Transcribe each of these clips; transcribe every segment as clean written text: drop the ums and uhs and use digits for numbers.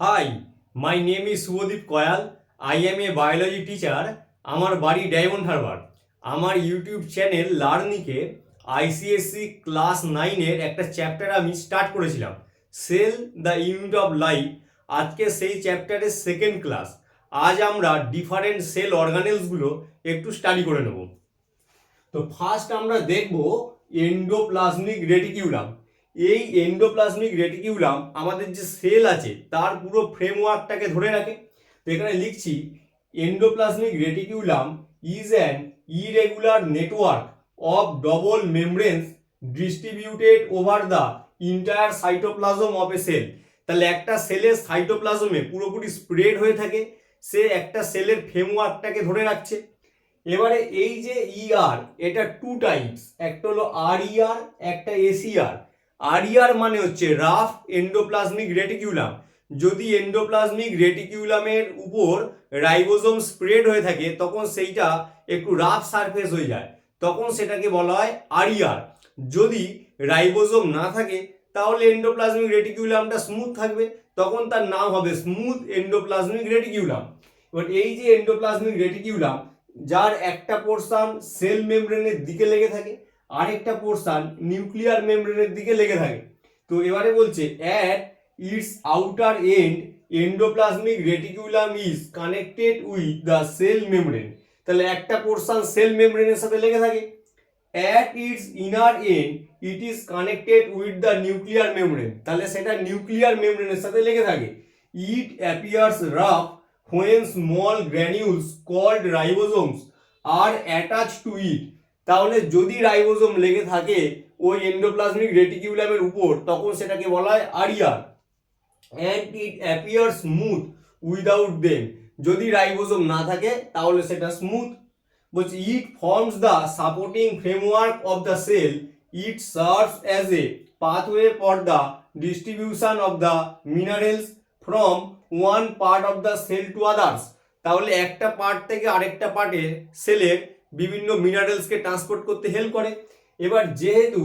Hi, my name is Subodip Koyal. I am a biology teacher. আমার বাড়ি ডায়মন্ড হারবার। আমার YouTube channel লার্নিকে ICSE class 9-এর একটা চ্যাপ্টার আমি স্টার্ট করেছিলাম, cell the unit of life. আজকে সেই চ্যাপ্টারের সেকেন্ড ক্লাস। আজ আমরা ডিফারেন্ট সেল অর্গানেলসগুলো একটু স্টাডি করে নেব। তো ফার্স্ট আমরা দেখব এন্ডোপ্লাজমিক রেটিকিউলাম। এই এন্ডোপ্লাজমিক রেটিকিউলাম আমাদের যে সেল আছে তার পুরো ফ্রেমওয়ার্কটাকে ধরে রাখে। তো এখানে লিখছি endoplasmic reticulum is an irregular network of double membranes distributed over the entire cytoplasm of a cell. তাহলে একটা সেলের সাইটোপ্লাজমে পুরোপুরি স্প্রেড হয়ে থাকে, সে একটা সেলের ফ্রেমওয়ার্কটাকে ধরে রাখছে। এবারে এই যে ইআর, এটা টু টাইপস, একটা হলো আরইআর, একটা এসইআর। আরইআর মানে হচ্ছে রাফ এন্ডোপ্লাজমিক রেটিকিউলাম। যদি এন্ডোপ্লাজমিক রেটিকিউলামের উপর রাইবোজোম স্প্রেড হয়ে থাকে তখন সেইটা একটু রাফ সারফেস হয়ে যায়, তখন সেটাকে বলা হয় আরইআর। যদি রাইবোজোম না থাকে তাহলে এন্ডোপ্লাজমিক রেটিকিউলামটা স্মুথ থাকবে, তখন তার নাম হবে স্মুথ এন্ডোপ্লাজমিক রেটিকিউলাম। এবার এই যে এন্ডোপ্লাজমিক রেটিকিউলাম, যার একটা পোর্শন সেল মেমব্রেনের দিকে লেগে থাকে, আরেকটা পোর্শন নিউক্লিয়ার মেমব্রেনের দিকে লেগে থাকে। তো এবারে বলছে at its outer end endoplasmic reticulum is connected with the cell membrane. তাহলে একটা পোর্শন সেল মেমব্রেনের সাথে লেগে থাকে। At its inner end it is connected with the nuclear membrane. তাহলে সেটা নিউক্লিয়ার মেমব্রেনের সাথে লেগে থাকে। It appears rough when small granules called ribosomes are attached to it। তাহলে যদি রাইবোজোম লেগে থাকে ওই এন্ডোপ্লাজমিক রেটিকিউলামের উপর তখন সেটাকে বলা হয় আরইআর। and it appears smooth without them। যদি রাইবোজোম না থাকে তাহলে সেটা স্মুথ। বলছে it forms the supporting framework of the cell। it serves as a pathway for the distribution of the minerals from one part of the cell to others। তাহলে একটা part থেকে আরেকটা পার্টের সেলের বিভিন্ন মিনারেলসকে ট্রান্সপোর্ট করতে হেল্প করে। এবার যেহেতু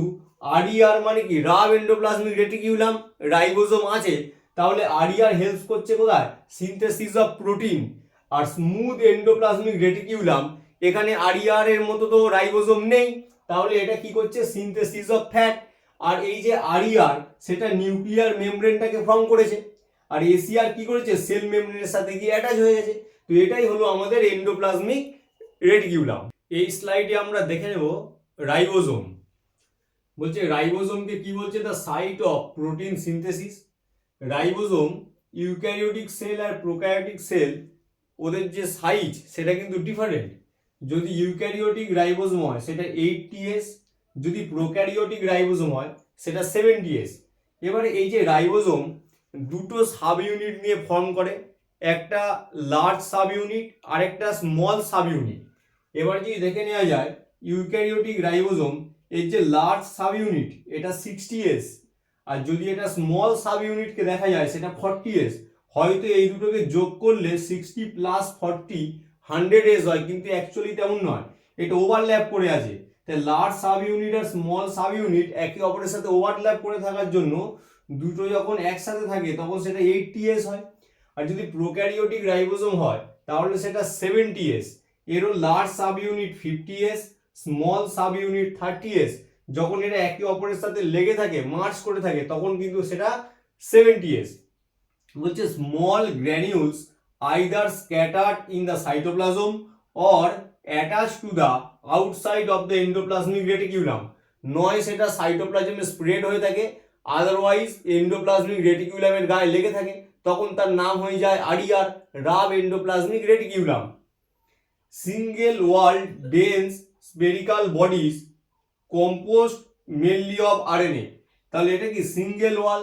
আরইআর মানে কি রাফ এন্ডোপ্লাজমিক রেটিকিউলাম, রাইবোজোম আছে, তাহলে আরইআর হেল্প করছে কোথায়? Synthesis of protein. আর স্মুথ এন্ডোপ্লাজমিক রেটিকিউলাম, এখানে আরইআর এর মতো তো রাইবোজোম নেই, তাহলে এটা কি করছে? Synthesis of fat. আর এই যে আরইআর সেটা নিউক্লিয়ার মেমব্রেনটাকে ফর্ম করেছে, আর এসইআর কি করেছে? সেল মেমব্রেনের সাথে গিয়ে অ্যাটাচ হয়ে গেছে। তো এটাই হলো আমাদের এন্ডোপ্লাজমিক রেটিকিউলাম। এই স্লাইডে আমরা দেখে নেব রাইবোজোম। বলছে রাইবোজোমকে কি বলছে? The site of protein synthesis. Ribosome eukaryotic cell আর প্রোক্যারিওটিক সেল, ওদের যে সাইজ সেটা কিন্তু ডিফারেন্ট। যদি ইউক্যারিওটিক রাইবোজোম হয় সেটা 8ts, যদি প্রোক্যারিওটিক রাইবোজোম হয় সেটা 7ts। এবারে এই যে রাইবোজোম দুটো সাব ইউনিট নিয়ে ফর্ম করে, একটা লার্জ সাব ইউনিট আর একটা স্মল সাব ইউনিট। এবার যদি দেখে নেওয়া যায় ইউক্যারিওটিক রাইবোজোম এর যে লার্জ সাব ইউনিট এটা 60s, আর যদি এটা স্মল সাব ইউনিটকে দেখা যায় সেটা 40s। হয়তো এই দুটোকে যোগ করলে 60 + 40 100s হয়, কিন্তু অ্যাকচুয়ালি তেমন নয়, এটা ওভারল্যাপ করে আছে। তাই লার্জ সাব ইউনিট আর স্মল সাব ইউনিট একে অপরের সাথে ওভারল্যাপ করে থাকার জন্য দুটো যখন একসাথে থাকে তখন সেটা 80s হয়। আর যদি প্রোক্যারিওটিক রাইবোজোম হয় তাহলে সেটা 70s। এরও large sub unit 50s, small sub unit 30s। যখন এরা একে অপরের সাথে লেগে থাকে, মার্চ করে থাকে, তখন কিন্তু সেটা 70s। বলছে small granules either scattered in the cytoplasm or attach to the outside of the endoplasmic reticulum. নয় সেটা সাইটোপ্লাজমে স্প্রেড হয়ে থাকে, আদারওয়াইজ এন্ডোপ্লাজমিক রেটিকিউলামের গায়ে লেগে থাকে, তখন তার নাম হয়ে যায় RER, rough endoplasmic reticulum. Single wall dense spherical bodies composed mainly of RNA. তাহলে এটা কি? সিঙ্গেল ওয়াল,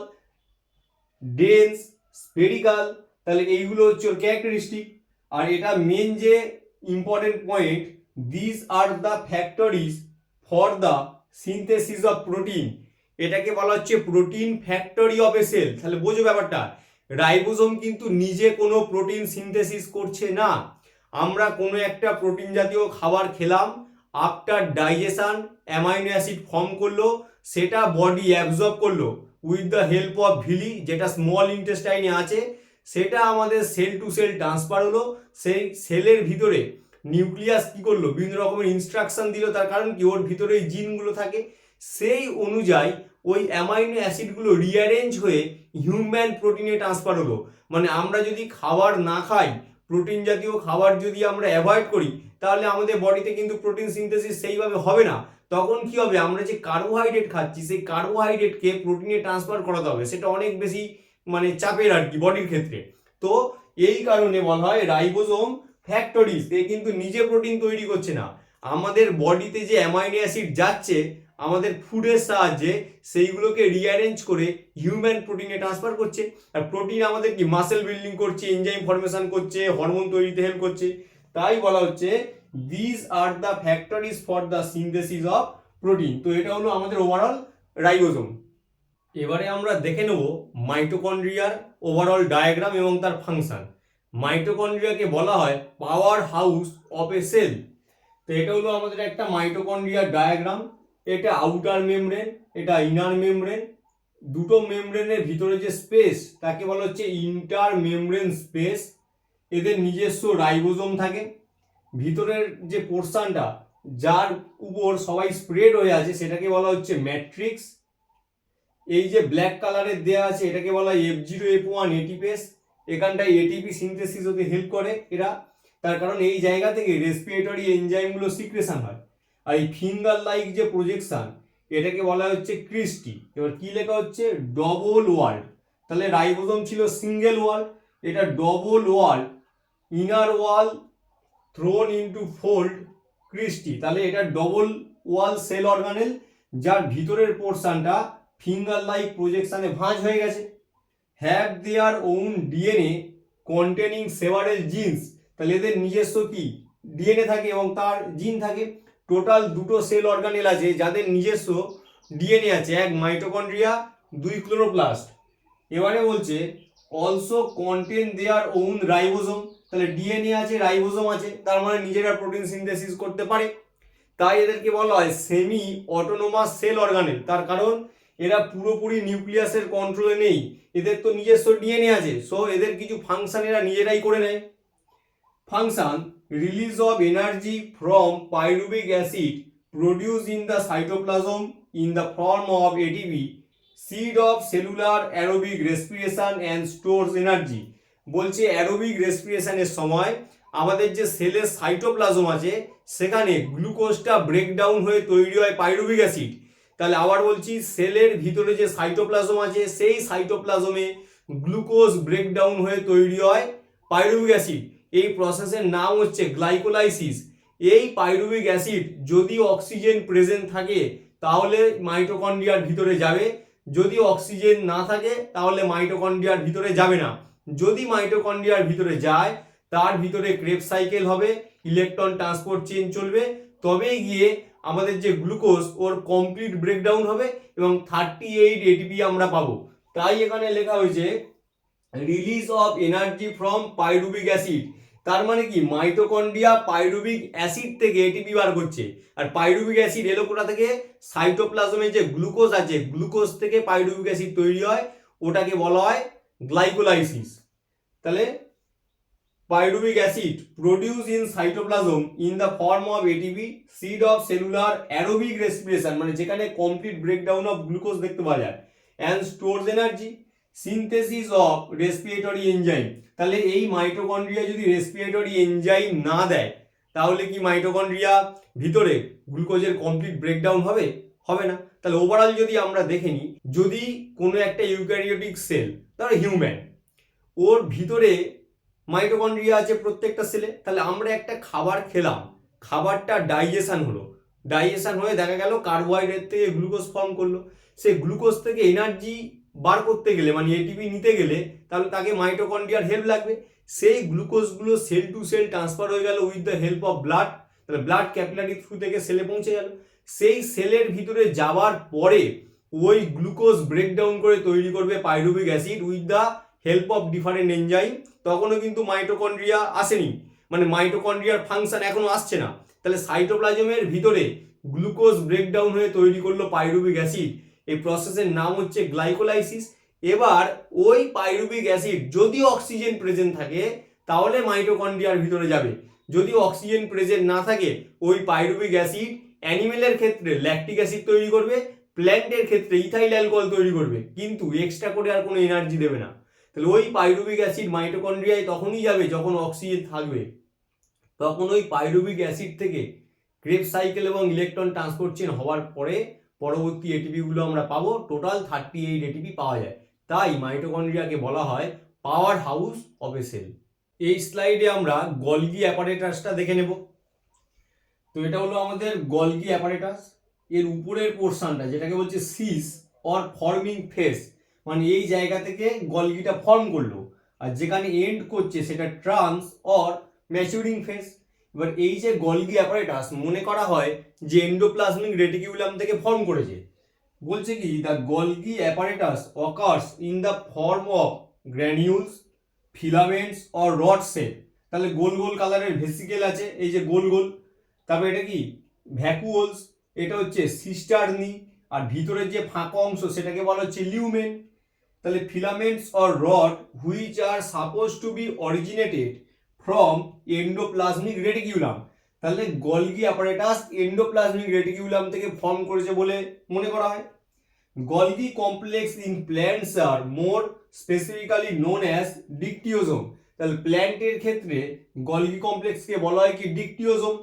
ডেন্স, স্পেরিক্যাল, তাহলে এইগুলো হচ্ছে ওর ক্যারেক্টারিস্টিক। আর এটা মেন যে important point, this are the factories for the synthesis of protein. এটাকে বলা হচ্ছে protein factory of a cell. তাহলে বোঝো ব্যাপারটা, রাইবোজোম কিন্তু নিজে কোনো প্রোটিন সিনথেসিস করছে না। আমরা কোনো একটা প্রোটিন জাতীয় খাবার খেলাম, after digestion amino acid form করলো, সেটা বডি অ্যাবজর্ব করলো with the help of villi, যেটা স্মল ইন্টেস্টাইনে আছে। সেটা আমাদের সেল টু সেল ট্রান্সফার হলো। সেই সেলের ভিতরে নিউক্লিয়াস কি করলো, বিভিন্ন রকমের ইনস্ট্রাকশন দিল। তার কারণ কি, ওর ভিতরে ওই জিনগুলো থাকে, সেই অনুযায়ী ওই অ্যামাইনো অ্যাসিডগুলো রিঅ্যারেঞ্জ হয়ে হিউম্যান প্রোটিনে ট্রান্সফার হলো। মানে আমরা যদি খাবার না খাই, প্রোটিন জাতীয় খাবার যদি আমরা অ্যাভয়েড করি, তাহলে আমাদের বডিতে কিন্তু প্রোটিন সিনথেসিস সেইভাবে হবে না। তখন কি হবে, আমরা যে কার্বোহাইড্রেট খাচ্ছি সেই কার্বোহাইড্রেটকে প্রোটিনে ট্রান্সফার করাতে হবে, সেটা অনেক বেশি মানে চাপের আর কি বডির ক্ষেত্রে। তো এই কারণে বলা হয় রাইবোজোম ফ্যাক্টরিজ এ কিন্তু নিজে প্রোটিন তৈরি করছে না, আমাদের বডিতে যে অ্যামাইনো অ্যাসিড যাচ্ছে আমাদের ফুডের সাহায্যে সেইগুলোকে রিঅ্যারেঞ্জ করে হিউম্যান প্রোটিনে ট্রান্সফার করছে। আর প্রোটিন আমাদের কি মাসেল বিল্ডিং করছে, এনজাইম ফর্মেশন করছে, হরমোন তৈরিতে হেল্প করছে। তাই বলা হচ্ছে this are the factories for the synthesis of protein. তো এটা হলো আমাদের ওভারঅল রাইবোজোম। এবারে আমরা দেখে নেব মাইটোকন্ড্রিয়ার ওভারঅল ডায়াগ্রাম এবং তার ফাংশন। মাইটোকন্ড্রিয়াকে বলা হয় power house of a cell. তো এটা হলো আমাদের একটা মাইটোকন্ড্রিয়ার ডায়াগ্রাম। এটা আউটার মেমব্রেন, এটা ইনার মেমব্রেন। দুটো মেমব্রেনের ভিতরে যে স্পেস তাকে বলা হচ্ছে ইন্টার মেমব্রেন স্পেস। এদের নিজস্ব রাইবোজোম থাকে। ভিতরের যে পোর্শনটা যার উপর সবাই স্প্রেড হয়ে আছে সেটাকে বলা হচ্ছে ম্যাট্রিক্স। এই যে ব্ল্যাক কালারের দেয়া আছে এটাকে বলা হয় F0 F1 এটিপেস। এখানটায় এটিপি সিনথেসিস হতে হেল্প করে এরা, তার কারণ এই জায়গা থেকে রেসপিরেটরি এনজাইমগুলো সিক্রেশন হয়। আর এই ফিঙ্গার লাইক যে প্রজেকশন এটাকে বলা হচ্ছে ক্রিস্টি। এবার কি লেখা হচ্ছে, ডবল ওয়াল। তাহলে রাইবোজোম ছিল সিঙ্গেল ওয়াল, এটা ডবল ওয়াল, ইনার ওয়াল থ্রোন ইনটু ফোল্ড ক্রিস্টি। তাহলে এটা ডবল ওয়াল সেল অর্গানেল যার ভিতরের পোর্শনটা ফিঙ্গার লাইক প্রজেকশনে ভাঁজ হয়ে গেছে। Have their own DNA containing several genes. তাহলে এদের নিজস্ব কি ডিএনএ থাকে এবং তার জিন থাকে। টোটাল দুটো সেল অর্গানেল আছে যাদের নিজস্ব ডিএনএ আছে, এক মাইটোকন্ড্রিয়া, দুই ক্লোরোপ্লাস্ট। এবারে বলছে also contain their own ribosome. তাহলে ডিএনএ আছে, রাইবোজোম আছে, তার মানে নিজেরা প্রোটিন সিনথেসিস করতে পারে। তাই এদেরকে বলা হয় সেমি অটোনোমাস সেল অর্গানেল। তার কারণ এরা পুরোপুরি নিউক্লিয়াসের কন্ট্রোলে নেই, এদের তো নিজস্ব ডিএনএ আছে, সো এদের কিছু ফাংশন এরা নিজেরাই করে নেয়। Function, release of energy from pyruvic acid produce in the cytoplasm in the form of ATP, seed of cellular aerobic respiration and stores energy. বলছে অ্যারোবিক রেসপিরেশনের সময় আমাদের যে সেলের সাইটোপ্লাজম আছে সেখানে গ্লুকোজটা ব্রেকডাউন হয়ে তৈরি হয় পাইরুভিক অ্যাসিড। তাহলে আবার বলছি, সেলের ভিতরে যে সাইটোপ্লাজম আছে সেই সাইটোপ্লাজমে গ্লুকোজ ব্রেকডাউন হয়ে তৈরি হয় পাইরুভিক অ্যাসিড। এই প্রসেসের নাম হচ্ছে গ্লাইকোলাইসিস। এই পাইরুভিক অ্যাসিড যদি অক্সিজেন প্রেজেন্ট থাকে তাহলে মাইটোকন্ড্রিয়ার ভিতরে যাবে, যদি অক্সিজেন না থাকে তাহলে মাইটোকন্ড্রিয়ার ভিতরে যাবে না। যদি মাইটোকন্ড্রিয়ার ভিতরে যায় তার ভিতরে ক্রেবস সাইকেল হবে, ইলেকট্রন ট্রান্সপোর্ট চেইন চলবে, তবেই গিয়ে আমাদের যে গ্লুকোজ ওর কমপ্লিট ব্রেকডাউন হবে এবং 38 এটিপি আমরা পাবো। তাই এখানে লেখা হয়েছে release of energy from pyruvic acid. তার মানে কি, মাইটোকন্ড্রিয়া পাইরুভিক অ্যাসিড থেকে এটিপি বার করছে। আর পাইরুভিক অ্যাসিড এলো কোথা থেকে, সাইটোপ্লাজমে যে গ্লুকোজ আছে গ্লুকোজ থেকে পাইরুভিক অ্যাসিড তৈরি হয়, ওটাকে বলা হয় গ্লাইকোলাইসিস। তাহলে pyruvic acid produce in cytoplasm in the form of ATP, seed of cellular aerobic respiration, মানে যেখানে কমপ্লিট ব্রেকডাউন অফ গ্লুকোজ দেখতে পাওয়া যায়, and stores energy, synthesis of respiratory enzyme. তাহলে এই মাইটোকন্ড্রিয়া যদি রেসপিরেটরি এনজাইম না দেয় তাহলে কি মাইটোকন্ড্রিয়া ভিতরে গ্লুকোজের কমপ্লিট ব্রেকডাউন হবে? হবে না। তাহলে ওভারঅল যদি আমরা দেখে নিই, যদি কোনো একটা ইউক্যারিওটিক সেল, ধরো হিউম্যান, ওর ভিতরে মাইটোকন্ড্রিয়া আছে প্রত্যেকটা সেলে, তাহলে আমরা একটা খাবার খেলাম, খাবারটা ডাইজেশন হলো, ডাইজেশন হয়ে দেখা গেল কার্বোহাইড্রেট থেকে গ্লুকোজ ফর্ম করলো। সেই গ্লুকোজ থেকে এনার্জি বার করতে গেলে মানে এটিপি নিতে গেলে তাহলে তাকে মাইটোকন্ড্রিয়ার হেল্প লাগবে। সেই গ্লুকোজগুলো সেল টু সেল ট্রান্সফার হয়ে গেল with the help of blood. তাহলে ব্লাড ক্যাপিলারি থ্রু থেকে সেলে পৌঁছে গেল। সেই সেলের ভিতরে যাওয়ার পরে ওই গ্লুকোজ ব্রেকডাউন করে তৈরি করবে pyruvic acid with the help of different enzyme. তখনও কিন্তু মাইটোকন্ড্রিয়া আসেনি, মানে মাইটোকন্ড্রিয়ার ফাংশন এখনো আসছে না। তাহলে সাইটোপ্লাজমের ভিতরে গ্লুকোজ ব্রেকডাউন হয়ে তৈরি করলো পাইরুভিক অ্যাসিড। এই প্রসেসের নাম হচ্ছে গ্লাইকোলাইসিস। এবার ওই পাইরুভিক অ্যাসিড যদি অক্সিজেন প্রেজেন্ট থাকে তাহলে মাইটোকন্ড্রিয়ার ভিতরে যাবে। যদি অক্সিজেন প্রেজেন্ট না থাকে ওই পাইরুভিক অ্যাসিড অ্যানিমেলের ক্ষেত্রে ল্যাকটিক অ্যাসিড তৈরি করবে, প্ল্যান্টের ক্ষেত্রে ইথাইল অ্যালকোহল তৈরি করবে, কিন্তু এক্সট্রা করে আর কোনো এনার্জি দেবে না। তাহলে ওই পাইরুভিক অ্যাসিড মাইটোকন্ড্রিয়ায় তখনই যাবে যখন অক্সিজেন থাকবে। তখন ওই পাইরুভিক অ্যাসিড থেকে ক্রেবস সাইকেল এবং ইলেকট্রন ট্রান্সপোর্ট চেন হওয়ার পরে পরবর্তী এটিপিগুলো আমরা পাবো। টোটাল 38 এটিপি পাওয়া যায়। তাই মাইটোকন্ড্রিয়াকে বলা হয় power house of a cell. এই স্লাইডে আমরা গলগি অ্যাপারেটাসটা দেখে নেব। তো এটা হলো আমাদের গলগি অ্যাপারেটাস। এর উপরের পোর্শনটা যেটাকে বলছে সিস অর ফর্মিং ফেস, মানে এই জায়গা থেকে গলগিটা ফর্ম করলো, আর যেখানে এন্ড করছে সেটা ট্রান্স অর ম্যাচুরিং ফেস। এবার এই যে গলগি অ্যাপারেটাস মনে করা হয় যে এন্ডোপ্লাজমিক রেটিকিউলাম থেকে ফর্ম করেছে। বলছে কি the Golgi apparatus occurs in the form of granules, filaments or rod shape. তাহলে গোল গোল কালারের ভেসিকেল আছে, এই যে গোল গোল। তারপরে এটা কি ভ্যাকুওলস, এটা হচ্ছে সিস্টার্নি, আর ভিতরের যে ফাঁকা অংশ সেটাকে বলা হচ্ছে লিউমেন। তাহলে filaments or rod which are suppose to be originated from endoplasmic reticulum. তাহলে গলগি অ্যাপারেটাস এন্ডোপ্লাজমিক রেটিকিউলাম থেকে ফর্ম করেছে বলে মনে করা হয়। Golgi complex in plants are more specifically known as dictyosome. তাহলে প্ল্যান্টের ক্ষেত্রে গলগি কমপ্লেক্সকে বলা হয় কি ডিকটিওজোম।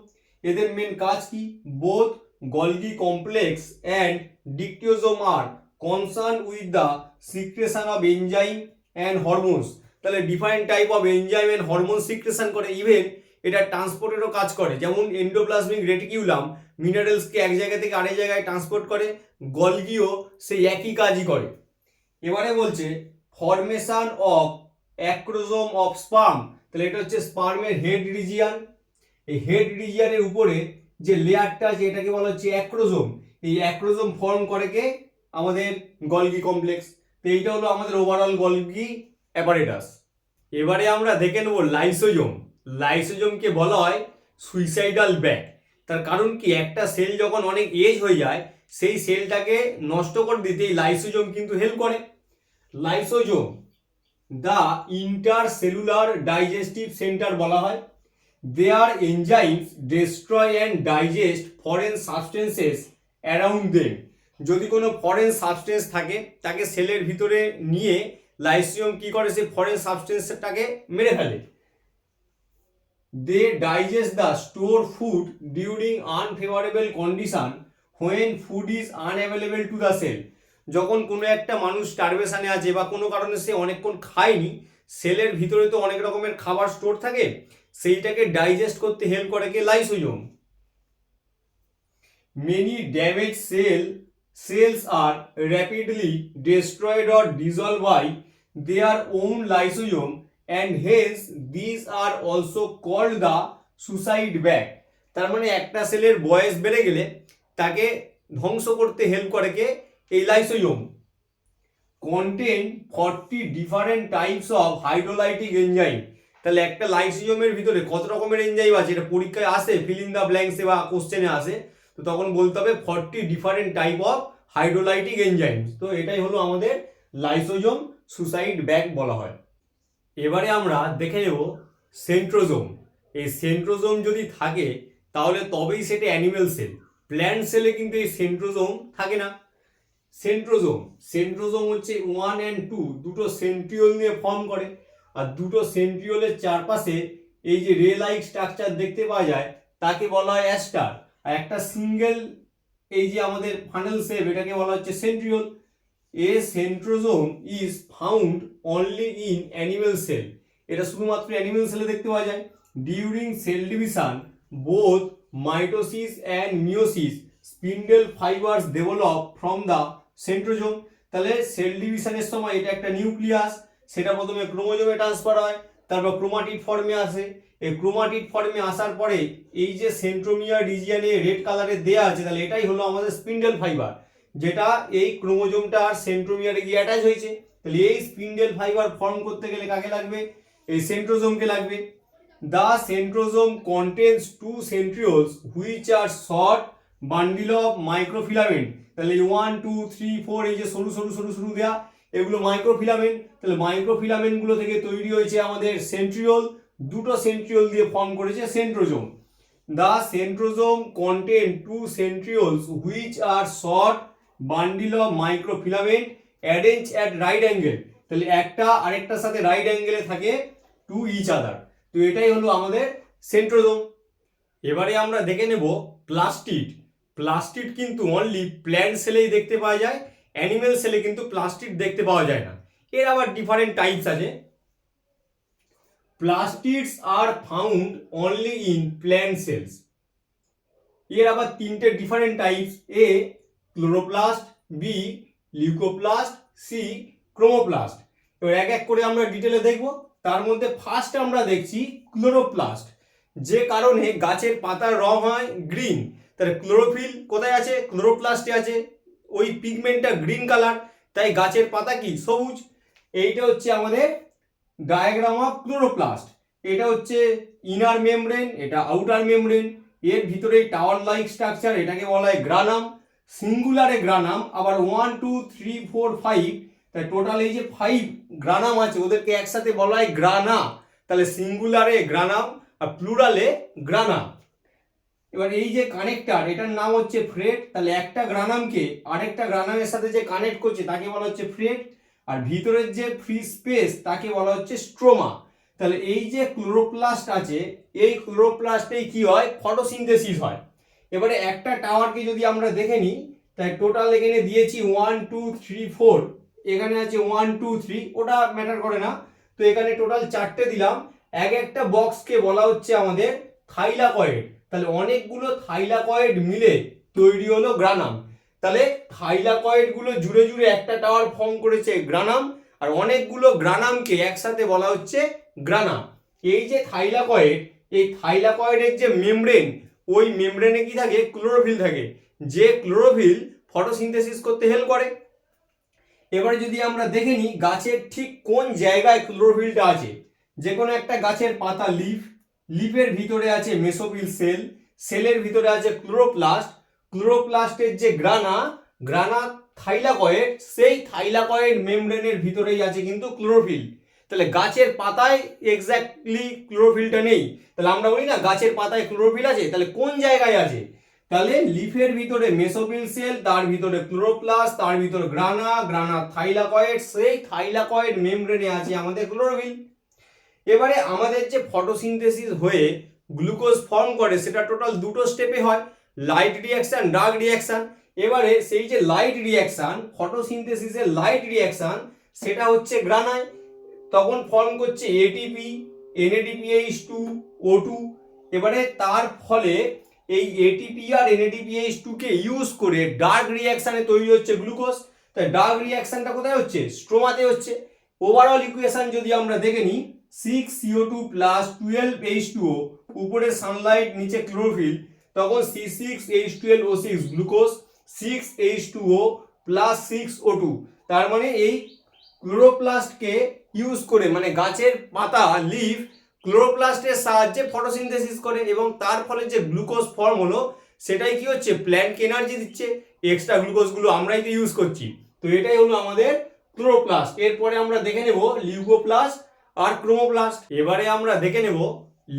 এদের মেন কাজ কি? Both Golgi complex and dictyosome are concern with the secretion of enzyme and hormones. তাহলে different type of enzyme and hormone secretion করে, ইভেন এটা ট্রান্সপোর্টেরও কাজ করে। যেমন এন্ডোপ্লাজমিক রেটিকিউলাম মিনারেলসকে এক জায়গা থেকে আরেক জায়গায় ট্রান্সপোর্ট করে, গলগিও সেই একই কাজই করে। এবারে বলছে formation of acrosome of sperm. তাহলে এটা হচ্ছে স্পার্মের হেড রিজিয়ান। এই হেড রিজিয়ানের উপরে যে লেয়ারটা আছে এটাকে বলা হচ্ছে অ্যাক্রোজোম। এই অ্যাক্রোজোম ফর্ম করে কে? আমাদের গলগি কমপ্লেক্স। তো এইটা হলো আমাদের ওভারঅল গলগি অ্যাপারেটাস। এবারে আমরা দেখে নেব লাইসোজোম। লাইসোজোমকে বলা হয় সুইসাইডাল ব্যাগ। তার কারণ কি, একটা সেল যখন অনেক এজ হয়ে যায় সেই সেলটাকে নষ্ট করে দিতে এই লাইসোজোম কিন্তু হেল্প করে। Lysosome the intercellular digestive centre বলা হয়। Their enzymes destroy and digest foreign substances around them. যদি কোনো ফরেন সাবস্টেন্স থাকে তাকে সেলের ভিতরে নিয়ে লাইসোজোম কি করে, সে ফরেন সাবস্টেন্সটাকে মেরে ফেলে। They digest the store food during unfavourable condition when food is unavailable to the cell. যখন কোনো একটা মানুষ স্টারভেশনে আছে বা কোনো কারণে সে অনেকক্ষণ খায়নি, সেলের ভিতরে তো অনেক রকমের খাবার স্টোর থাকে, সেইটাকে ডাইজেস্ট করতে হেল্প করে কে? Lysosome. Many damage cells are rapidly destroyed or dissolved by their own lysosome and hence these are also called the suicide bag. তার মানে একটা সেলের বয়স বেড়ে গেলে তাকে ধ্বংস করতে হেল্প করে কে? এই lysosome. Contain 40 different types of hydrolytic enzyme. তাহলে একটা লাইসোজোমের ভিতরে কত রকমের এনজাইম আছে, এটা পরীক্ষায় আসে, ফিল ইন দ্য ব্ল্যাঙ্কসে বা কোশ্চেনে আসে। তো তখন বলতে হবে 40 different type of hydrolytic enzymes. তো এটাই হলো আমাদের লাইসোজোম, সুসাইড ব্যাগ বলা হয়। এবারে আমরা দেখে নেব সেন্ট্রোজোম। এই সেন্ট্রোজোম যদি থাকে তাহলে তবেই সেটা অ্যানিমেল সেল। প্ল্যান্ট সেলে কিন্তু এই সেন্ট্রোজোম থাকে না। সেন্ট্রোজোম হচ্ছে 1 and 2 দুটো সেন্ট্রিওল নিয়ে ফর্ম করে, আর দুটো সেন্ট্রিওলের চারপাশে এই যে রে লাইক স্ট্রাকচার দেখতে পাওয়া যায় তাকে বলা হয় অ্যাস্টার। আর একটা সিঙ্গেল এই যে আমাদের ফানেল শেপ এটাকে বলা হচ্ছে centriole. A centrosome is found only in animal cell. এটা শুধুমাত্র অ্যানিমেল সেলে দেখতে পাওয়া যায়। During cell division both mitosis and meiosis spindle fibres develop from the centrosome. তাহলে সেল ডিভিশনের সময় এটা একটা নিউক্লিয়াস, সেটা প্রথমে ক্রোমোজোমে ট্রান্সফার হয়, তারপর ক্রোমাটিড ফর্মে আসে। এই ক্রোমাটিড ফর্মে আসার পরে এই যে সেন্ট্রোমিয়ার রিজিয়নে রেড কালারে দেয়া আছে, তাহলে এটাই হলো আমাদের স্পিন্ডেল ফাইবার, যেটা এই ক্রোমোজোমটা আর সেন্ট্রোমিয়ারে গিয়ে অ্যাটাচ হয়েছে। তাহলে এই স্পিন্ডেল ফাইবার ফর্ম করতে গেলে কাকে লাগবে? এই সেন্ট্রোজোমকে লাগবে। The centrosome contains 2 centrioles which are short bundle of microfilament. তাহলে 1 2 3 4 এই যে সরু সরু সরু সরু দেয়া, এগুলো মাইক্রোফিলামেন্ট। তাহলে মাইক্রোফিলামেন্টগুলো থেকে তৈরি হয়েছে আমাদের সেন্ট্রিওল, দুটো সেন্ট্রিওল দিয়ে ফর্ম করেছে centrosome. The centrosome contain two centrioles which are short bundle of microfilament arrange at right angle. তাহলে একটা আরেকটার সাথে রাইট অ্যাঙ্গেলে থাকে টু ইচ আদার। তো এটাই হলো আমাদের সেন্ট্রোজোম। এবারে আমরা দেখে নেব প্লাস্টিড। প্লাস্টিড কিন্তু অনলি প্ল্যান্ট সেলেই দেখতে পাওয়া যায়, অ্যানিমেল সেলে কিন্তু প্লাস্টিড দেখতে পাওয়া যায় না। এর আবার ডিফারেন্ট টাইপস আছে। Plastids are found only in plant cells. এর আবার তিনটে different types: A chloroplast, B leucoplast, C chromoplast. এবার এক এক করে আমরা ডিটেলে দেখব। তার মধ্যে ফার্স্ট আমরা দেখছি ক্লোরোপ্লাস্ট। যে কারণে গাছের পাতার রং হয় গ্রিন, তাহলে ক্লোরোফিল কোথায় আছে? ক্লোরোপ্লাস্টে আছে। ওই পিগমেন্টটা গ্রিন কালার, তাই গাছের পাতা কি সবুজ। এইটা হচ্ছে আমাদের ডায়াগ্রাম অফ ক্লোরোপ্লাস্ট। এটা হচ্ছে ইনার মেমব্রেন, এটা আউটার মেমব্রেন। এর ভিতরে টাওয়ার লাইক স্ট্রাকচার, এটাকে বলা হয় গ্রানাম। সিঙ্গুলারে গ্রানাম, আবার 1 2 3 4 5, তাই টোটাল এই যে 5 গ্রানাম আছে ওদেরকে একসাথে বলা হয় গ্রানা। তাহলে সিঙ্গুলারে গ্রানাম আর প্লুরালে গ্রানা। এবার এই যে কানেক্টর, এটার নাম হচ্ছে ফ্রেট। তাহলে একটা গ্রানামকে আরেকটা গ্রানামের সাথে যে কানেক্ট করছে তাকে বলা হচ্ছে ফ্রেট। আর ভিতরের যে ফ্রি স্পেস তাকে বলা হচ্ছে স্ট্রোমা। তাহলে এই যে ক্লোরোপ্লাস্ট আছে, এই ক্লোরোপ্লাস্টেই কি হয়? ফটোসিনথেসিস হয়। এবারে একটা টাওয়ারকে যদি আমরা দেখে নিই, তাই টোটাল এখানে দিয়েছি 1 2 3 4, এখানে আছে 1 2 3, ওটা ম্যাটার করে না। তো এখানে টোটাল 4টে দিলাম। এক একটা বক্সকে বলা হচ্ছে আমাদের থাইলাকয়েড। তাহলে অনেকগুলো থাইলাকয়েড মিলে তৈরি হলো গ্রানাম। তাহলে থাইলাকয়েড গুলো জুড়ে জুড়ে একটা টাওয়ার ফর্ম করেছে গ্রানাম, আর অনেকগুলো গ্রানামকে একসাথে বলা হচ্ছে গ্রানা। এই যে থাইলাকয়েড, এই থাইলাকয়েডের যে মেমব্রেন, ওই মেমব্রেনে কি থাকে? ক্লোরোফিল থাকে, যে ক্লোরোফিল ফটোসিনথেসিস করতে হেল্প করে। এবারে যদি আমরা দেখে নিই গাছের ঠিক কোন জায়গায় ক্লোরোফিলটা আছে। যে কোনো একটা গাছের পাতা লিফ, লিফের ভিতরে আছে মেসোফিল সেল, সেলের ভিতরে আছে ক্লোরোপ্লাস্ট, ক্লোরোপ্লাস্টের যে গ্রানা, গ্রানা থাইলাকয়েড, সেই থাইলাকয়েড মেমব্রেনের ভিতরেই আছে কিন্তু ক্লোরোফিল। তাহলে গাছের পাতায় এক্স্যাক্টলি ক্লোরোফিলটা নেই। তাহলে আমরা বলি না গাছের পাতায় ক্লোরোফিল আছে, তাহলে কোন জায়গায় আছে? তাহলে লিফের ভিতরে মেসোফিল সেল, তার ভিতরে ক্লোরোপ্লাস্ট, তার ভিতরে গ্রানা, গ্রানা থাইলাকয়েড, সেই থাইলাকয়েড মেমব্রেনে আছে আমাদের ক্লোরোফিল। এবারে আমাদের যে ফটোসিনথেসিস হয়ে গ্লুকোজ ফর্ম করে সেটা টোটাল দুটো স্টেপে হয়, লাইট রিঅ্যাকশন, ডার্ক রিঅ্যাকশন। এবারে সেই যে লাইট রিঅ্যাকশন, ফটোসিনথেসিসের লাইট রিঅ্যাকশন, সেটা হচ্ছে গ্রানায় তখন ফর্ম করছে এটিপি, NADPH2, O2। এবারে তার ফলে এই এটিপি আর NADPH2 কে ইউজ করে ডার্ক রিঅ্যাকশনে তৈরি হচ্ছে গ্লুকোজ। তাই ডার্ক রিঅ্যাকশনটা কোথায় হচ্ছে? স্ট্রোমাতে হচ্ছে। ওভারঅল ইকুয়েশন যদি আমরা দেখে নিই, 6CO2 + 12H2O, উপরে সানলাইট নিচে ক্লোরোফিল, তখন C6H12O6 গ্লুকোজ, 6H2O + 6O2। তার মানে এই ক্লোরোপ্লাস্টকে ইউজ করে, মানে গাছের পাতা লিফ ক্লোরোপ্লাস্টের সাহায্যে ফটোসিনথেসিস করে, এবং তার ফলে যে গ্লুকোজ ফর্ম হলো সেটাই কি হচ্ছে? প্ল্যান্টকে এনার্জি দিচ্ছে। এক্সট্রা গ্লুকোজগুলো আমরাই তো ইউজ করছি। তো এটাই হলো আমাদের ক্লোরোপ্লাস্ট। এরপরে আমরা দেখে নেব লিউকোপ্লাস্ট আর ক্রোমোপ্লাস্ট। এবারে আমরা দেখে নেব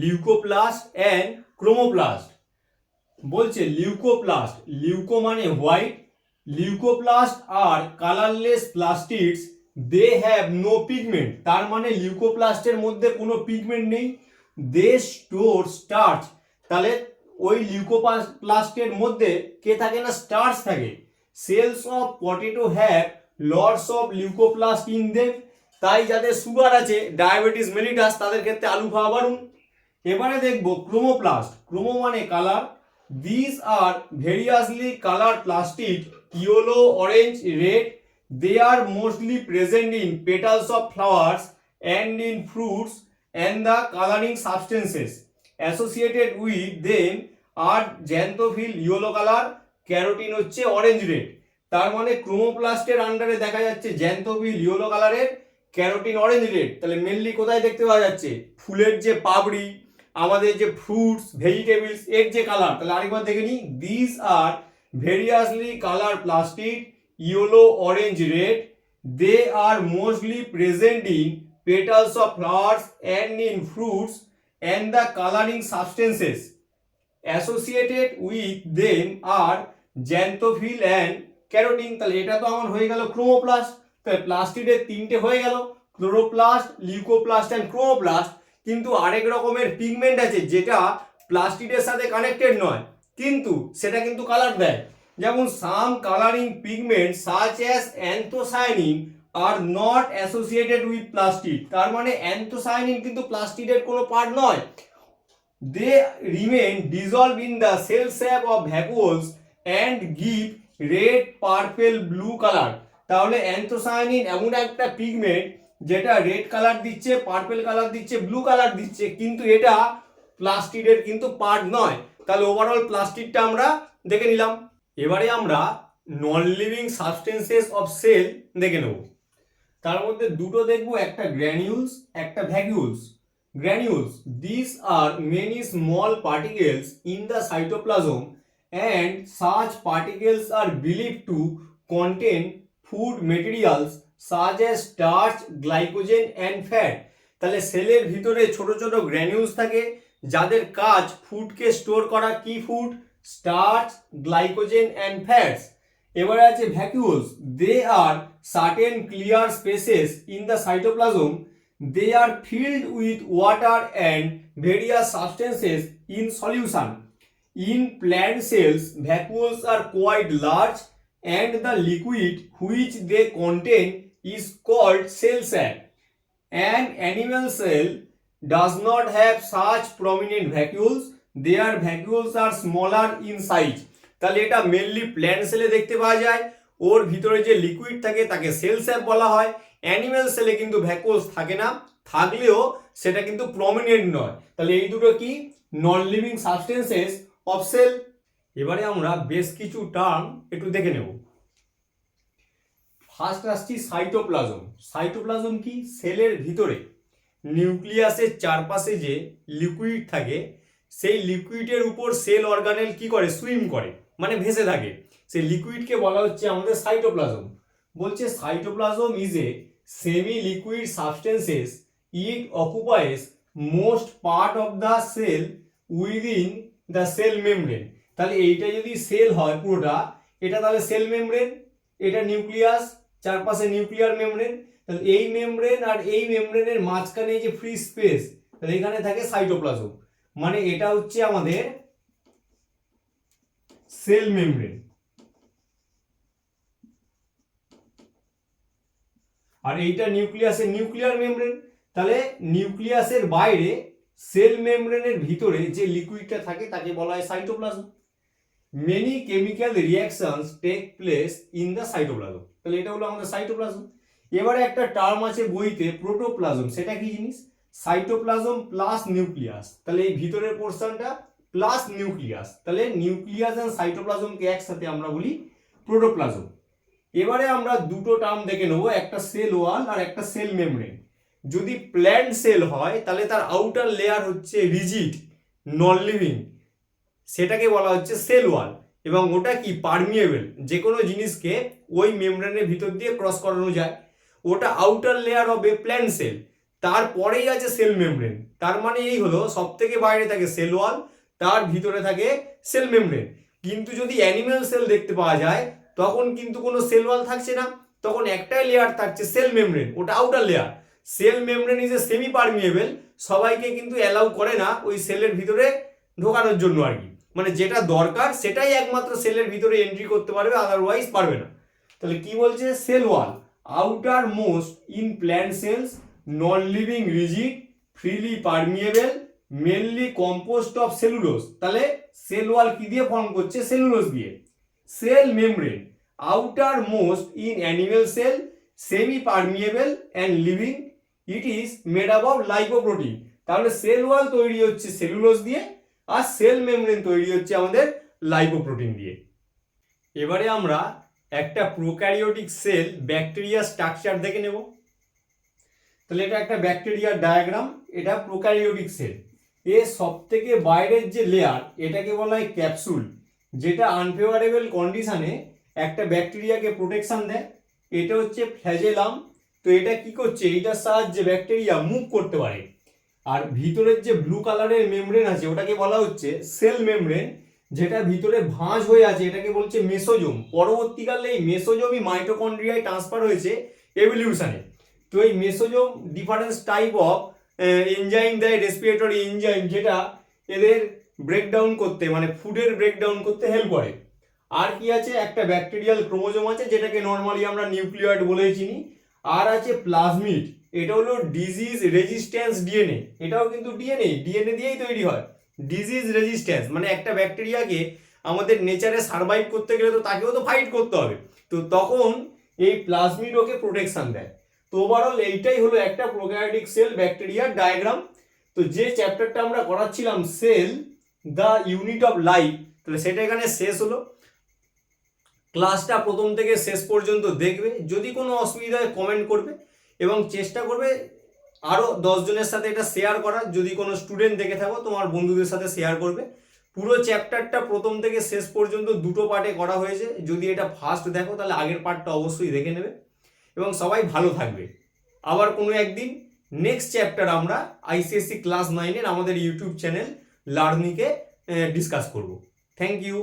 লিউকোপ্লাস্ট অ্যান্ড ক্রোমোপ্লাস্ট। বলছে লিউকোপ্লাস্ট, লিউকো মানে white, leucoplast are colourless plastids, they have no pigment. তার মানে লিউকোপ্লাস্টের মধ্যে কোনো পিগমেন্ট নেই, দে স্টোর স্টার্চ। তাহলে ওই লিউকোপ্লাস্টের মধ্যে কে থাকে না? স্টার্চ থাকে। Cells of potato have lots of leucoplast in them. তাই যাদের সুগার আছে, ডায়াবেটিস মেলিটাস, তাদের ক্ষেত্রে আলু খাওয়া বারণ। এবারে দেখবো ক্রোমোপ্লাস্ট। ক্রোমো মানে colour. These are variously colored plastic, yellow, orange, red. They are mostly present in petals of flowers and in fruits, and the coloring substances associated with them are xanthophyll yellow color, carotene হচ্ছে orange red. তার মানে ক্রোমোপ্লাস্টের আন্ডারে দেখা যাচ্ছে xanthophyll yellow কালারের, carotene orange red. তাহলে mainly কোথায় দেখতে পাওয়া যাচ্ছে? ফুলের যে পাপড়ি, আমাদের যে ফ্রুটস, ভেজিটেবলস, এর যে কালার। তাহলে আরেকবার দেখে নিই, this are variously colour plastic, yellow, orange, red. they are mostly present in petals of flowers and in fruits, and the coloring substances associated with them are xanthophyll and carotene। তাহলে এটা তো আমার হয়ে গেল ক্রোমোপ্লাস্ট। তাহলে প্লাস্টিডের তিনটে হয়ে গেল, ক্লোরোপ্লাস্ট, লিউকোপ্লাস্ট এন্ড ক্রোমোপ্লাস্ট। কিন্তু আরেক রকমের পিগমেন্ট আছে যেটা প্লাস্টিডের সাথে কানেক্টেড নয়, কিন্তু সেটা কিন্তু কালার দেয়। যেমন some colouring pigment such as anthocyanin are not associated with plastid. তার মানে অ্যান্থোসায়ানিন কিন্তু প্লাস্টিডের কোনো পার্ট নয়। They remain dissolve in the cell sap of vacuoles and give red purple blue colour. তাহলে অ্যান্থোসায়ানিন এমন একটা পিগমেন্ট যেটা রেড কালার দিচ্ছে, পার্পেল কালার দিচ্ছে, ব্লু কালার দিচ্ছে, কিন্তু এটা প্লাস্টিডের কিন্তু পার্ট নয়। তাহলে ওভারঅল প্লাস্টিডটা আমরা দেখে নিলাম। এবারে আমরা non living substances of cell দেখে নেব। তার মধ্যে দুটো দেখব, একটা গ্র্যানিউলস, একটা vacuoles. Granules, this are many small particles in the cytoplasm and such particles are believed to contain food materials such as starch, glycogen and fat। তাহলে সেলের ভিতরে ছোট ছোট গ্র্যানিউলস থাকে যাদের কাজ ফুডকে স্টোর করা। কি food? Starch, glycogen and fats. এবারে আছে vacuoles, they are certain clear spaces in the cytoplasm, they are filled with water and various substances in solution. In plant cells, vacuoles are quite large and the liquid which they contain is called cell sac. An animal cell does not have such prominent vacuoles. Their vacuoles are smaller in size. তাহলে এটা mainly plant সেলে দেখতে পাওয়া যায়। ওর ভিতরে যে liquid থাকে তাকে সেল স্যাপ বলা হয়। অ্যানিম্যাল সেলে কিন্তু ভ্যাকুওলস থাকে না, থাকলেও সেটা কিন্তু প্রমিনেন্ট নয়। তাহলে এই দুটো কি? Non living substances of cell. এবারে আমরা বেশ কিছু টার্ম একটু দেখে নেব। ফার্স্ট আসছি সাইটোপ্লাজম। সাইটোপ্লাজম কি? সেলের ভিতরে নিউক্লিয়াসের চারপাশে যে লিকুইড থাকে সেই লিকুইডের উপর সেল অর্গানেল কি করে? সুইম করে, মানে ভেসে থাকে। সেই লিকুইডকে বলা হচ্ছে আমাদের সাইটোপ্লাজম। বলছে cytoplasm is a semi liquid substances, it occupies most part of the cell within the cell membrane. তাহলে এইটা যদি সেল হয় পুরোটা, এটা তাহলে সেল মেমব্রেন, এটা নিউক্লিয়াস, চারপাশে নিউক্লিয়ার মেমব্রেন। তাহলে এই মেমব্রেন আর এই মেমব্রেনের মাঝখানে যে ফ্রি স্পেস, তাহলে এখানে থাকে সাইটোপ্লাজম, মানে এটা হচ্ছে আমাদের সেল মেমব্রেন। আর এইটা নিউক্লিয়াসের নিউক্লিয়ার মেমব্রেন। তাহলে নিউক্লিয়াসের বাইরে সেল মেমব্রেনের ভিতরে যে লিকুইডটা থাকে তাকে বলা হয় cytoplasm. Many chemical reactions take place in the cytoplasm. তাহলে এটা হলো আমাদের সাইটোপ্লাজম। এবারে একটা টার্ম আছে বইতে, প্রোটোপ্লাজম। সেটা কি জিনিস? Cytoplasm plus nucleus. তাহলে এই ভিতরের পোর্শনটা প্লাস নিউক্লিয়াস, তাহলে নিউক্লিয়াস এন্ড সাইটোপ্লাজমকে একসাথে আমরা বলি প্রোটোপ্লাজম। এবারে আমরা দুটো টার্ম দেখে নেবো, একটা সেল ওয়াল আর একটা সেল মেমব্রেন। যদি প্ল্যান্ট সেল হয় তাহলে তার আউটার লেয়ার হচ্ছে রিজিড, নন লিভিং, সেটাকে বলা হচ্ছে সেল ওয়াল, এবং ওটা কি? পারমিয়েবল, যে কোনো জিনিসকে ওই মেমব্রেনের ভিতর দিয়ে ক্রস করানো যায়। ওটা আউটার লেয়ার হবে প্ল্যান্ট সেল। তারপরেই আছে সেল মেমব্রেন। তার মানে এই হলো সব থেকে বাইরে থাকে সেল ওয়াল, তার ভিতরে থাকে সেল মেমব্রেন। কিন্তু যদি অ্যানিম্যাল সেল দেখতে পাওয়া যায় তখন কিন্তু কোনো সেল ওয়াল থাকছে না, তখন একটাই লেয়ার থাকছে সেল মেমব্রেন, ওটা outer layer. Cell membrane is a semi permeable, সবাইকে কিন্তু অ্যালাউ করে না ওই সেলের ভিতরে ঢোকানোর জন্য আর কি, মানে যেটা দরকার সেটাই একমাত্র সেলের ভিতরে এন্ট্রি করতে পারবে, আদারওয়াইজ পারবে না। তাহলে কি বলছে? Cell wall outermost in plant cells, non living, rigid, freely permeable, mainly composed of cellulose. তাহলে সেল ওয়াল কি দিয়ে ফর্ম করছে? সেলুলোজ দিয়ে। Cell membrane outermost in animal cell, semi permeable and living, it is made up of lipoprotein. তাহলে cell wall তৈরি হচ্ছে cellulose দিয়ে, আর cell membrane তৈরি হচ্ছে আমাদের লাইপোপ্রোটিন দিয়ে। এবারে আমরা একটা প্রোক্যারিওটিক সেল ব্যাকটেরিয়া স্ট্রাকচার দেখে নেব। তাহলে এটা একটা ব্যাকটেরিয়ার ডায়াগ্রাম, এটা প্রোক্যারিওটিক সেল। এর সব থেকে বাইরের যে লেয়ার এটাকে বলা হয় ক্যাপসুল, যেটা আনফেভারেবল কন্ডিশনে একটা ব্যাকটেরিয়াকে প্রোটেকশন দেয়। এটা হচ্ছে ফ্ল্যাজেলাম। তো এটা কি করছে, এইটার সাহায্যে ব্যাকটেরিয়া মুভ করতে পারে। আর ভিতরের যে ব্লু কালারের মেমব্রেন আছে ওটাকে বলা হচ্ছে সেল মেমব্রেন, যেটা ভিতরে ভাঁজ হয়ে আছে এটাকে বলছে মেসোজোম। পরবর্তীকালে এই মেসোজোমই মাইটোকন্ড্রিয়ায় ট্রান্সফার হয়েছে এভলিউশনে। তো এই mesosome difference type of enzyme দেয়, রেসপিরেটরি এনজাইম, যেটা এদের ব্রেকডাউন করতে মানে ফুডের ব্রেকডাউন করতে হেল্প করে। আর কি আছে, একটা ব্যাকটেরিয়াল ক্রোমোজোম আছে যেটাকে নর্মালি আমরা নিউক্লিয়েট বলেই চিনি। আর আছে প্লাজমিড, এটা হলো ডিজিজ রেজিস্ট্যান্স ডিএনএ, এটাও কিন্তু ডিএনএ দিয়েই তৈরি হয়। ডিজিজ রেজিস্ট্যান্স মানে একটা ব্যাকটেরিয়াকে আমাদের নেচারে সার্ভাইভ করতে গেলে তো তাকেও তো ফাইট করতে হবে, তো তখন এই প্লাজমিড ওকে প্রোটেকশন দেয়। তো ওভারঅল এইটাই হলো একটা প্রোক্যারিওটিক সেল ব্যাকটেরিয়ার ডায়াগ্রাম। তো যে চ্যাপ্টারটা আমরা করাচ্ছিলাম cell the unit of life, তাহলে সেটা এখানে শেষ হলো। ক্লাসটা প্রথম থেকে শেষ পর্যন্ত দেখবে, যদি কোনো অসুবিধা হয় কমেন্ট করবে এবং চেষ্টা করবে আরও 10 জনের সাথে এটা শেয়ার করার। যদি কোনো স্টুডেন্ট দেখে থাকো তোমার বন্ধুদের সাথে শেয়ার করবে। পুরো চ্যাপ্টারটা প্রথম থেকে শেষ পর্যন্ত দুটো পার্টে করা হয়েছে, যদি এটা ফার্স্ট দেখো তাহলে আগের পার্টটা অবশ্যই দেখে নেবে। এবং সবাই ভালো থাকবে। আবার কোনো একদিন নেক্সট চ্যাপ্টার আমরা আইসিএসসি ক্লাস 9-এর আমাদের ইউটিউব চ্যানেল লার্নিকে ডিসকাস করব। Thank you.